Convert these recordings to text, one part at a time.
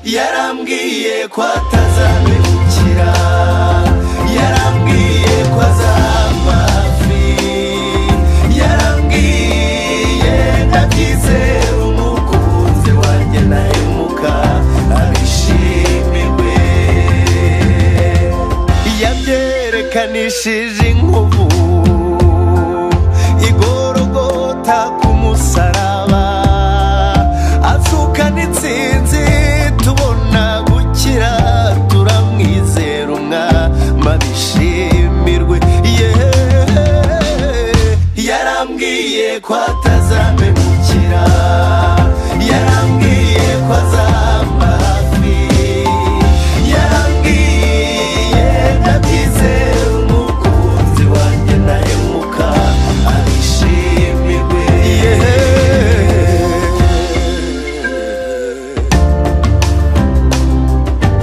yarambwiye ko atazamemukira, yarambwiye ko azamba hafi, yarambwiye ndabyizera umukunzi wanjye ntahemuka abishimirwe. Yabyerekanishije inkovu igorogota ku musaraba, azukana intsinzi tubona gukira, turamwizera umwami abishimirwe. Yarambwiye ko atazamemukira, yarambwiye ko azamba hafi, yarambwiye ndabyizera umukunzi wanjye ntahemuka abishimirwe.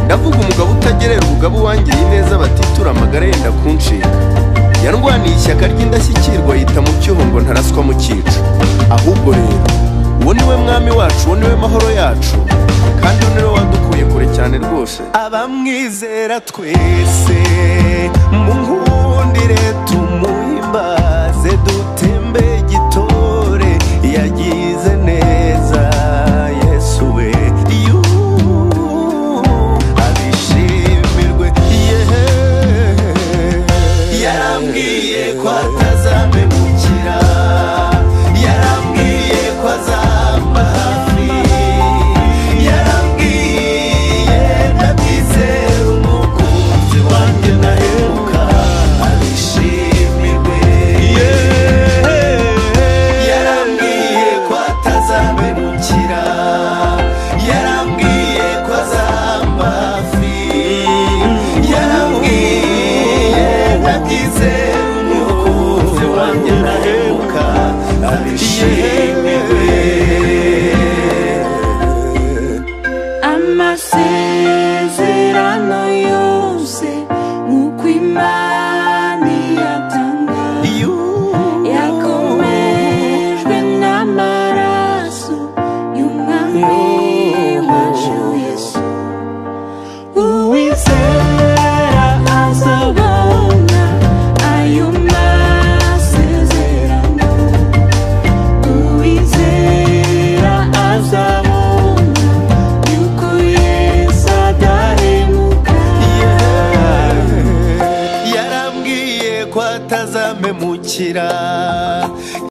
Ndavuga umugabo utagerera ubugabo wangiriye neza, batitura amagara yenda kuncika, yarwaniye ishyaka ry'indashyikirwa yita mu cyuho ngo ntaraswa mu cyico. Ahubwo rero uwo niwe mwami wacu, uwo niwe mahoro yacu, kandi uwo niwe wadukuye kure cyane rwose. Abamwizera twese munkundire tumuhimbaze, dutembe gitore yagize neza Yesu we. Yarambwiye ko atazamemukira, yarambwiye ko azamba hafi, yarambwiye ndabyizera umukunzi wanjye ntahemuka abishimirwe. Yarambwiye ko atazamemukira, yarambwiye ko azamba hafi, yarambwiye ndabyizera umukunzi wanjye ntahemuka abishimirwe. Amasezerano yose nk'uko Imana iyatanga, yakomejwe n'amaraso y'umwami wacu Yesu. Uwizera azabona ayo masezerano, uwizera azabona yuko Yesu adahemuka. Yarambwiye ko atazamemukira,